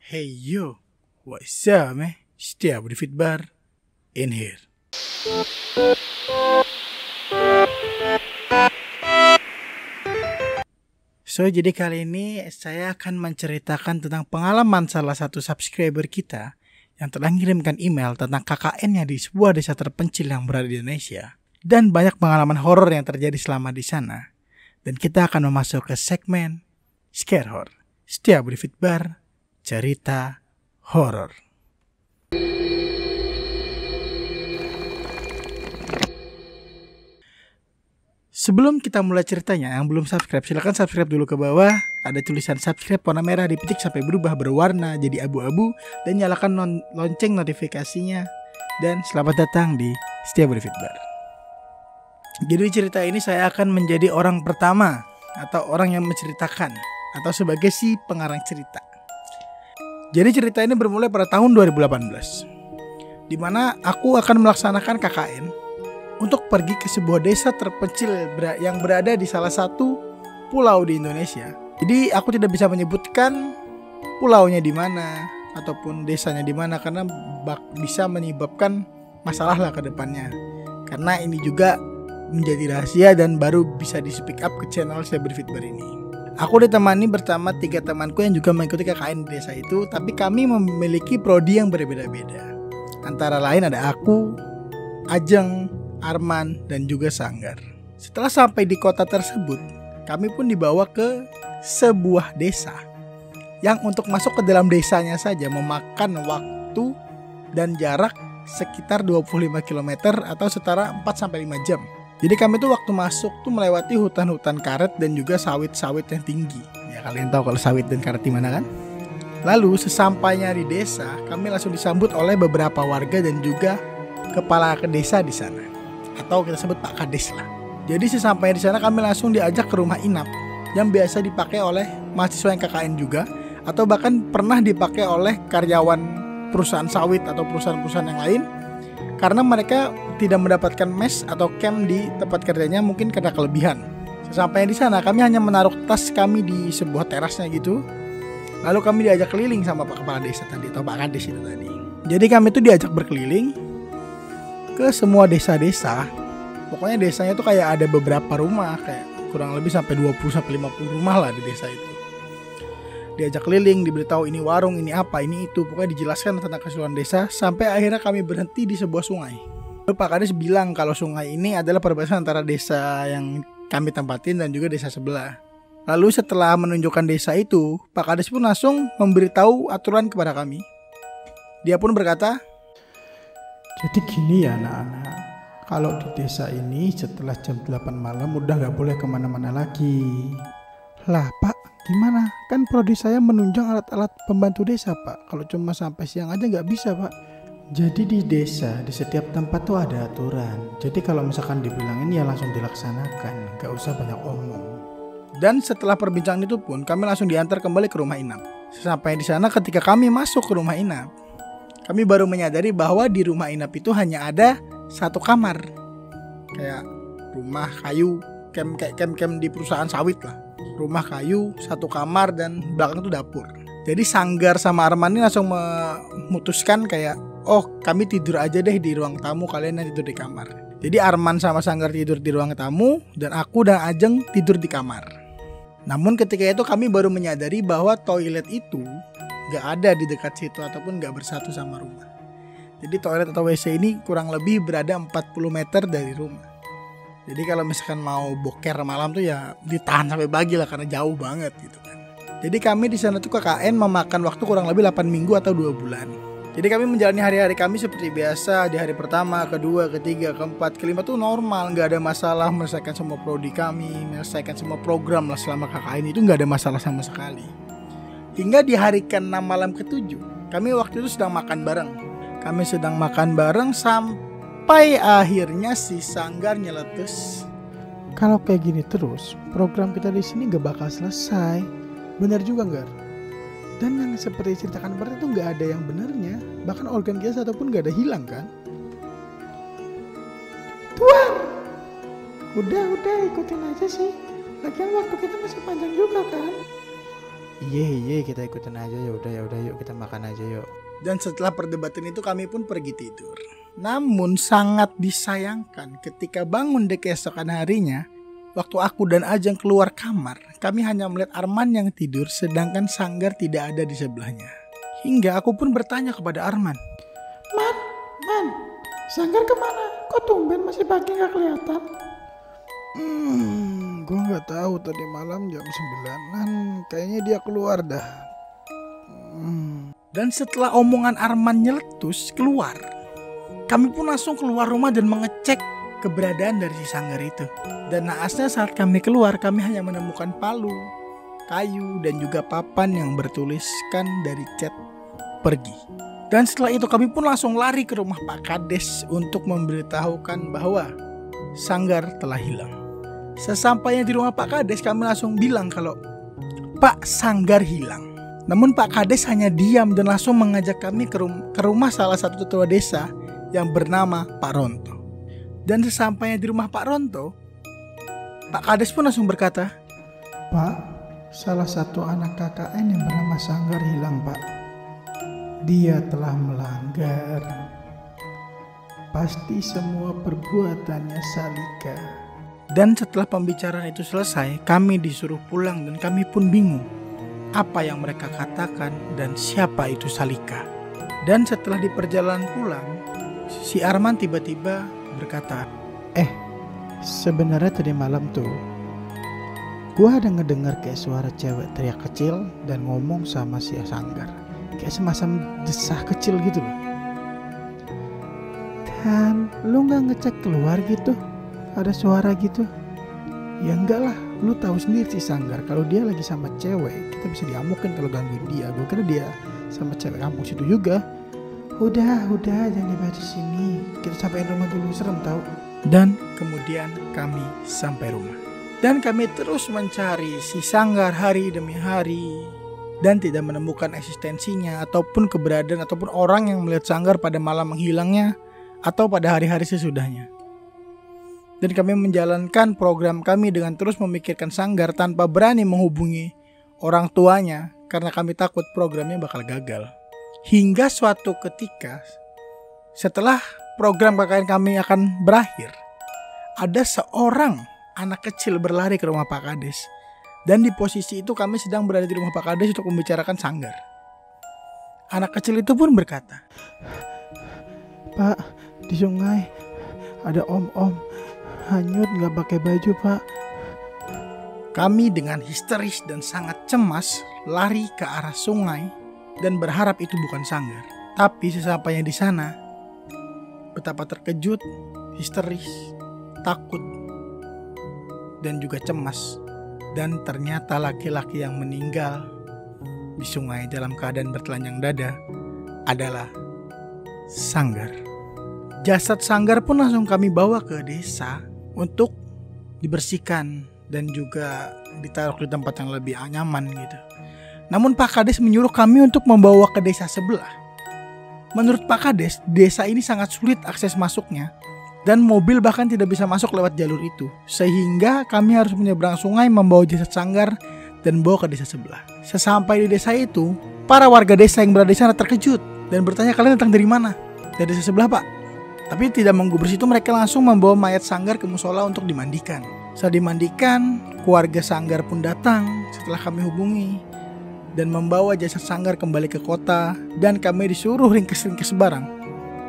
Hey yo, what's up man? Setiap di Fitbar in here. So jadi kali ini saya akan menceritakan tentang pengalaman salah satu subscriber kita yang telah mengirimkan email tentang KKN-nya di sebuah desa terpencil yang berada di Indonesia dan banyak pengalaman horor yang terjadi selama di sana. Dan kita akan memasuki ke segmen Scare Horror. Setiap di Fitbar cerita horor. Sebelum kita mulai ceritanya, yang belum subscribe silakan subscribe dulu ke bawah. Ada tulisan subscribe warna merah dipetik sampai berubah berwarna jadi abu-abu dan nyalakan lonceng notifikasinya. Dan selamat datang di Setiap di Fitbar. Jadi cerita ini saya akan menjadi orang pertama atau orang yang menceritakan atau sebagai si pengarang cerita. Jadi cerita ini bermulai pada tahun 2018, di mana aku akan melaksanakan KKN untuk pergi ke sebuah desa terpencil yang berada di salah satu pulau di Indonesia. Jadi aku tidak bisa menyebutkan pulaunya di mana ataupun desanya di mana karena bisa menyebabkan masalah lah ke depannya. Karena ini juga menjadi rahasia dan baru bisa di speak up ke channel Setiap di Fitbar ini. Aku ditemani bersama 3 temanku yang juga mengikuti KKN di desa itu, tapi kami memiliki prodi yang berbeda-beda. Antara lain ada aku, Ajeng, Arman, dan juga Sanggar. Setelah sampai di kota tersebut, kami pun dibawa ke sebuah desa yang untuk masuk ke dalam desanya saja memakan waktu dan jarak sekitar 25 km atau setara 4-5 jam. Jadi kami tuh waktu masuk tuh melewati hutan-hutan karet dan juga sawit-sawit yang tinggi. Ya kalian tahu kalau sawit dan karet di mana kan? Lalu sesampainya di desa, kami langsung disambut oleh beberapa warga dan juga kepala desa di sana. Atau kita sebut Pak Kades lah. Jadi sesampainya di sana kami langsung diajak ke rumah inap yang biasa dipakai oleh mahasiswa yang KKN juga, atau bahkan pernah dipakai oleh karyawan perusahaan sawit atau perusahaan-perusahaan yang lain. Karena mereka tidak mendapatkan mes atau camp di tempat kerjanya mungkin karena kelebihan. Sesampainya di sana kami hanya menaruh tas kami di sebuah terasnya gitu. Lalu kami diajak keliling sama Pak Kepala Desa tadi atau Pak Kades itu tadi. Jadi kami tuh diajak berkeliling ke semua desa-desa. Pokoknya desanya tuh kayak ada beberapa rumah, kayak kurang lebih sampai 20-50 rumah lah di desa itu. Diajak keliling, diberitahu ini warung, ini apa, ini itu. Pokoknya dijelaskan tentang keseluruhan desa sampai akhirnya kami berhenti di sebuah sungai. Lalu Pak Kades bilang kalau sungai ini adalah perbatasan antara desa yang kami tempatin dan juga desa sebelah. Lalu setelah menunjukkan desa itu, Pak Kades pun langsung memberitahu aturan kepada kami. Dia pun berkata, jadi gini ya anak-anak, kalau di desa ini setelah jam 8 malam udah gak boleh kemana-mana lagi. Lah Pak, gimana? Kan prodi saya menunjang alat-alat pembantu desa Pak. Kalau cuma sampai siang aja gak bisa Pak. Jadi di desa, di setiap tempat tuh ada aturan. Jadi kalau misalkan dibilangin ya langsung dilaksanakan, gak usah banyak omong. Dan setelah perbincangan itu pun kami langsung diantar kembali ke rumah inap. Sampai di sana ketika kami masuk ke rumah inap, kami baru menyadari bahwa di rumah inap itu hanya ada satu kamar. Kayak rumah kayu, camp di perusahaan sawit lah. Rumah kayu, satu kamar dan belakang itu dapur. Jadi Sanggar sama Arman ini langsung memutuskan kayak, oh kami tidur aja deh di ruang tamu, kalian yang tidur di kamar. Jadi Arman sama Sanggar tidur di ruang tamu dan aku dan Ajeng tidur di kamar. Namun ketika itu kami baru menyadari bahwa toilet itu gak ada di dekat situ ataupun gak bersatu sama rumah. Jadi toilet atau WC ini kurang lebih berada 40 meter dari rumah. Jadi kalau misalkan mau boker malam tuh ya ditahan sampai pagi lah karena jauh banget gitu kan. Jadi kami di sana tuh KKN memakan waktu kurang lebih 8 minggu atau 2 bulan. Jadi kami menjalani hari-hari kami seperti biasa. Di hari pertama, kedua, ketiga, keempat, kelima tuh normal, nggak ada masalah menyelesaikan semua prodi kami, menyelesaikan semua program lah selama KKN itu nggak ada masalah sama sekali. Hingga di hari ke-6 malam ke-7 kami waktu itu sedang makan bareng. Kami sedang makan bareng sampai akhirnya si Sanggar nyeletus. Kalau kayak gini terus, program kita di sini gak bakal selesai. Bener juga Gar? Dan yang seperti ceritakan berarti itu gak ada yang benernya. Bahkan organ kita satupun gak ada hilang kan? Tuan! Udah ikutin aja sih. Lagian waktu kita masih panjang juga kan? Iya kita ikutin aja, ya udah yuk kita makan aja yuk. Dan setelah perdebatan itu kami pun pergi tidur. Namun sangat disayangkan ketika bangun di keesokan harinya, waktu aku dan Ajeng keluar kamar, kami hanya melihat Arman yang tidur sedangkan Sanggar tidak ada di sebelahnya. Hingga aku pun bertanya kepada Arman, Man, Sanggar kemana? Kok tumben masih pagi gak kelihatan? Gue gak tahu, tadi malam jam 9-an kayaknya dia keluar dah. Dan setelah omongan Arman nyeletus keluar, kami pun langsung keluar rumah dan mengecek keberadaan dari si Sanggar itu. Dan naasnya saat kami keluar, kami hanya menemukan palu, kayu, dan juga papan yang bertuliskan dari cat pergi. Dan setelah itu kami pun langsung lari ke rumah Pak Kades untuk memberitahukan bahwa Sanggar telah hilang. Sesampainya di rumah Pak Kades, kami langsung bilang kalau Pak, Sanggar hilang. Namun Pak Kades hanya diam dan langsung mengajak kami ke rumah salah satu ketua desa yang bernama Pak Ronto. Dan sesampainya di rumah Pak Ronto, Pak Kades pun langsung berkata, Pak, salah satu anak KKN yang bernama Sanggar hilang, Pak. Dia telah melanggar. Pasti semua perbuatannya Salika. Dan setelah pembicaraan itu selesai, kami disuruh pulang dan kami pun bingung apa yang mereka katakan dan siapa itu Salika. Dan setelah di perjalanan pulang, si Arman tiba-tiba berkata, sebenarnya tadi malam tuh gua ada ngedengar kayak suara cewek teriak kecil dan ngomong sama si Sanggar, kayak semacam desah kecil gitu loh. Dan lu gak ngecek keluar gitu, ada suara gitu? Ya enggak lah, lu tahu sendiri si Sanggar kalau dia lagi sama cewek kita bisa diamukin kalau gangguin dia. Gue kira dia sama cewek kampung situ juga. Udah jangan dibahas di sini, kita sampein rumah dulu, serem tau. Dan kemudian kami sampai rumah. Dan kami terus mencari si Sanggar hari demi hari dan tidak menemukan eksistensinya ataupun keberadaan ataupun orang yang melihat Sanggar pada malam menghilangnya atau pada hari-hari sesudahnya. Dan kami menjalankan program kami dengan terus memikirkan Sanggar tanpa berani menghubungi orang tuanya karena kami takut programnya bakal gagal. Hingga suatu ketika setelah program KKN kami akan berakhir, ada seorang anak kecil berlari ke rumah Pak Kades. Dan di posisi itu kami sedang berada di rumah Pak Kades untuk membicarakan Sanggar. Anak kecil itu pun berkata, Pak, di sungai ada om-om hanyut gak pakai baju, Pak. Kami dengan histeris dan sangat cemas lari ke arah sungai dan berharap itu bukan Sanggar. Tapi sesampainya di sana, betapa terkejut, histeris, takut, dan juga cemas. Dan ternyata laki-laki yang meninggal di sungai dalam keadaan bertelanjang dada adalah Sanggar. Jasad Sanggar pun langsung kami bawa ke desa untuk dibersihkan dan juga ditaruh di tempat yang lebih nyaman gitu. Namun Pak Kades menyuruh kami untuk membawa ke desa sebelah. Menurut Pak Kades, desa ini sangat sulit akses masuknya dan mobil bahkan tidak bisa masuk lewat jalur itu. Sehingga kami harus menyeberang sungai membawa jasad Sanggar dan bawa ke desa sebelah. Sesampai di desa itu, para warga desa yang berada di sana terkejut dan bertanya, kalian datang dari mana? Dari desa sebelah, Pak. Tapi tidak menggubris itu, mereka langsung membawa mayat Sanggar ke musola untuk dimandikan. Saat dimandikan, keluarga Sanggar pun datang setelah kami hubungi dan membawa jasad Sanggar kembali ke kota, dan kami disuruh ringkes-ringkes barang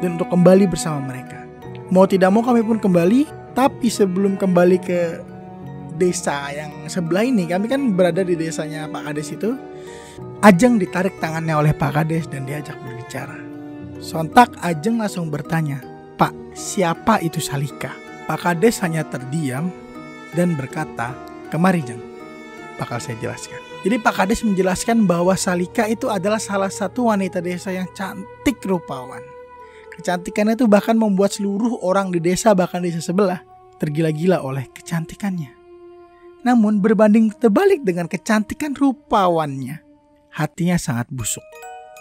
dan untuk kembali bersama mereka. Mau tidak mau kami pun kembali, tapi sebelum kembali ke desa yang sebelah ini, kami kan berada di desanya Pak Kades itu, Ajeng ditarik tangannya oleh Pak Kades dan diajak berbicara. Sontak Ajeng langsung bertanya, Pak, siapa itu Salika? Pak Kades hanya terdiam dan berkata, kemari Jeng, bakal saya jelaskan. Jadi Pak Kades menjelaskan bahwa Salika itu adalah salah satu wanita desa yang cantik rupawan. Kecantikannya itu bahkan membuat seluruh orang di desa, bahkan desa sebelah, tergila-gila oleh kecantikannya. Namun berbanding terbalik dengan kecantikan rupawannya, hatinya sangat busuk.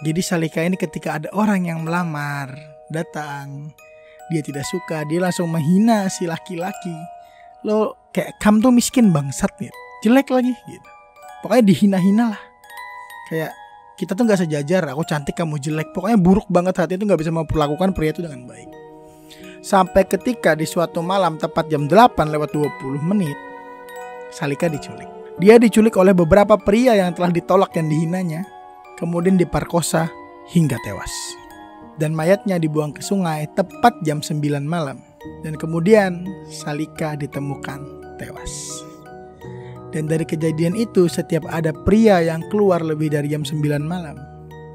Jadi Salika ini ketika ada orang yang melamar, datang, dia tidak suka, dia langsung menghina si laki-laki. Lo kayak kamu tuh miskin bangsat gitu, jelek lagi gitu. Pokoknya dihina-hina lah. Kayak kita tuh gak sejajar, aku cantik kamu jelek. Pokoknya buruk banget, hati itu gak bisa memperlakukan pria itu dengan baik. Sampai ketika di suatu malam tepat jam 8:20 Salika diculik. Dia diculik oleh beberapa pria yang telah ditolak dan dihinanya, kemudian diperkosa hingga tewas. Dan mayatnya dibuang ke sungai tepat jam 9 malam. Dan kemudian Salika ditemukan tewas. Dan dari kejadian itu, setiap ada pria yang keluar lebih dari jam 9 malam,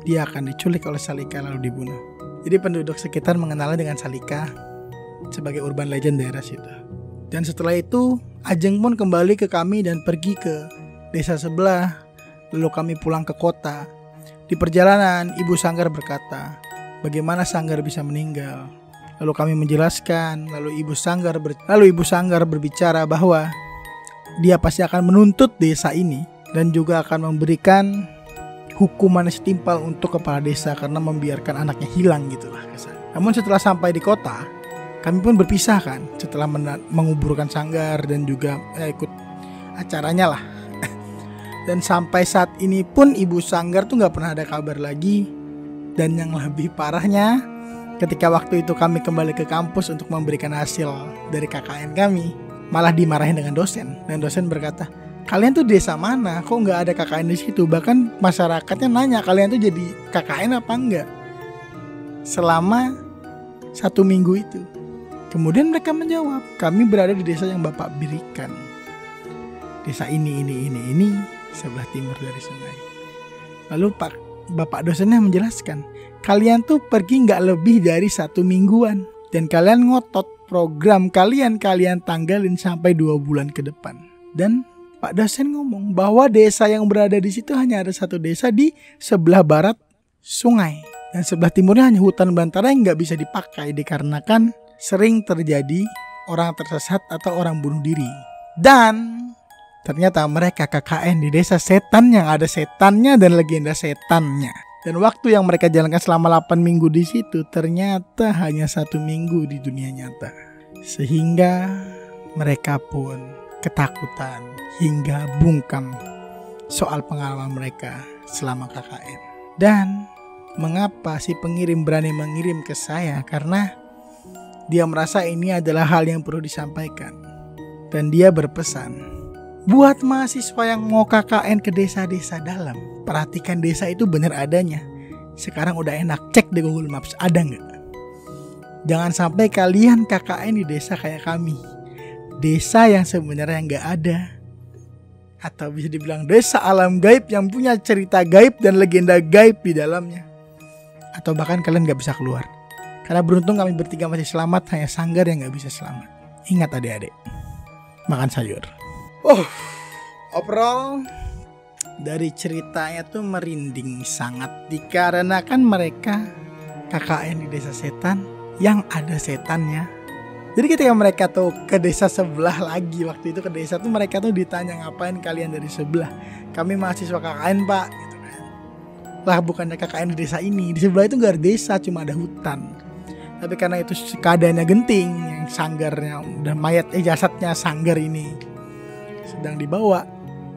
dia akan diculik oleh Salika lalu dibunuh. Jadi penduduk sekitar mengenalnya dengan Salika sebagai urban legend daerah situ. Dan setelah itu Ajeng pun kembali ke kami dan pergi ke desa sebelah. Lalu kami pulang ke kota. Di perjalanan Ibu Sanggar berkata, bagaimana Sanggar bisa meninggal? Lalu kami menjelaskan. Lalu Ibu Sanggar berbicara bahwa dia pasti akan menuntut desa ini dan juga akan memberikan hukuman setimpal untuk kepala desa karena membiarkan anaknya hilang gitulah kesan. Namun setelah sampai di kota, kami pun berpisah kan setelah menguburkan Sanggar dan juga ikut acaranya lah. Dan sampai saat ini pun Ibu Sanggar tuh gak pernah ada kabar lagi. Dan yang lebih parahnya, ketika waktu itu kami kembali ke kampus untuk memberikan hasil dari KKN kami, malah dimarahin dengan dosen. Dan dosen berkata, kalian tuh desa mana? Kok gak ada KKN di situ? Bahkan masyarakatnya nanya, kalian tuh jadi KKN apa enggak? Selama 1 minggu itu. Kemudian mereka menjawab, kami berada di desa yang Bapak berikan. Desa ini, sebelah timur dari sungai. Lalu Bapak dosennya menjelaskan, kalian tuh pergi gak lebih dari 1 mingguan. Dan kalian ngotot program kalian tanggalin sampai 2 bulan ke depan. Dan Pak dosen ngomong bahwa desa yang berada di situ hanya ada 1 desa di sebelah barat sungai. Dan sebelah timurnya hanya hutan belantara yang gak bisa dipakai dikarenakan sering terjadi orang tersesat atau orang bunuh diri. Dan ternyata mereka KKN di desa setan yang ada setannya dan legenda setannya. Dan waktu yang mereka jalankan selama 8 minggu di situ ternyata hanya 1 minggu di dunia nyata. Sehingga mereka pun ketakutan hingga bungkam soal pengalaman mereka selama KKN. Dan mengapa si pengirim berani mengirim ke saya? Karena dia merasa ini adalah hal yang perlu disampaikan. Dan dia berpesan, buat mahasiswa yang mau KKN ke desa-desa dalam, perhatikan desa itu benar adanya. Sekarang udah enak, cek di Google Maps, ada nggak? Jangan sampai kalian KKN di desa kayak kami. Desa yang sebenarnya nggak ada. Atau bisa dibilang desa alam gaib yang punya cerita gaib dan legenda gaib di dalamnya. Atau bahkan kalian nggak bisa keluar. Karena beruntung kami bertiga masih selamat, hanya Sanggar yang gak bisa selamat. Ingat adik-adik, makan sayur. Overall dari ceritanya tuh merinding sangat. Dikarenakan mereka KKN di desa setan yang ada setannya. Jadi ketika mereka tuh ke desa sebelah lagi, waktu itu ke desa tuh mereka tuh ditanya, ngapain kalian dari sebelah? Kami mahasiswa KKN pak gitu kan. Lah bukannya KKN di desa ini, di sebelah itu gak ada desa, cuma ada hutan. Tapi karena itu keadaannya genting, yang Sanggarnya udah mayat, jasadnya Sanggar ini sedang dibawa,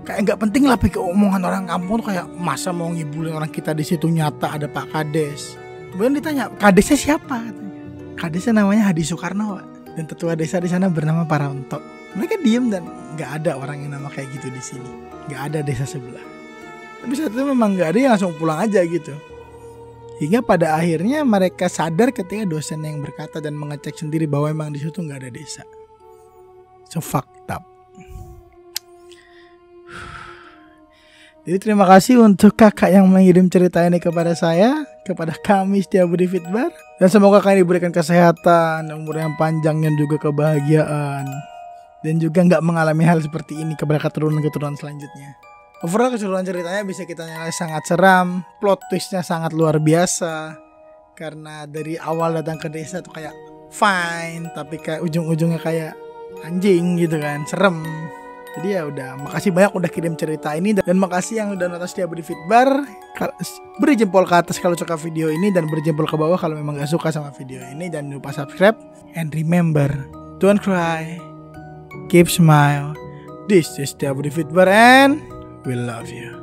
kayak nggak penting lah pakai omongan orang kampung tuh, kayak masa mau ngibulin orang kita di situ, nyata ada Pak Kades. Kemudian ditanya, Kadesnya siapa? Katanya. Kadesnya namanya Hadi Soekarno, Pak. Dan tetua desa di sana bernama Paronto. Mereka diem dan nggak ada orang yang nama kayak gitu di sini, nggak ada desa sebelah. Tapi saat itu memang nggak ada, yang langsung pulang aja gitu. Hingga pada akhirnya mereka sadar ketika dosen yang berkata dan mengecek sendiri bahwa memang di situ nggak ada desa. So fucked up. Jadi terima kasih untuk kakak yang mengirim cerita ini kepada saya, kepada kami Setiabudi Fitbar. Dan semoga kalian diberikan kesehatan, umur yang panjang dan juga kebahagiaan. Dan juga nggak mengalami hal seperti ini kepada keturunan-keturunan selanjutnya. Overall keseluruhan ceritanya bisa kita nilai sangat seram. Plot twistnya sangat luar biasa. Karena dari awal datang ke desa tuh kayak fine, tapi kayak ujung-ujungnya kayak anjing gitu kan, serem. Jadi ya udah, makasih banyak udah kirim cerita ini. Dan makasih yang udah nonton Setiabudi Fitbar. Beri jempol ke atas kalau suka video ini, dan beri jempol ke bawah kalau memang gak suka sama video ini. Jangan lupa subscribe. And remember, don't cry, keep smile. This is Setiabudi Fitbar and we love you.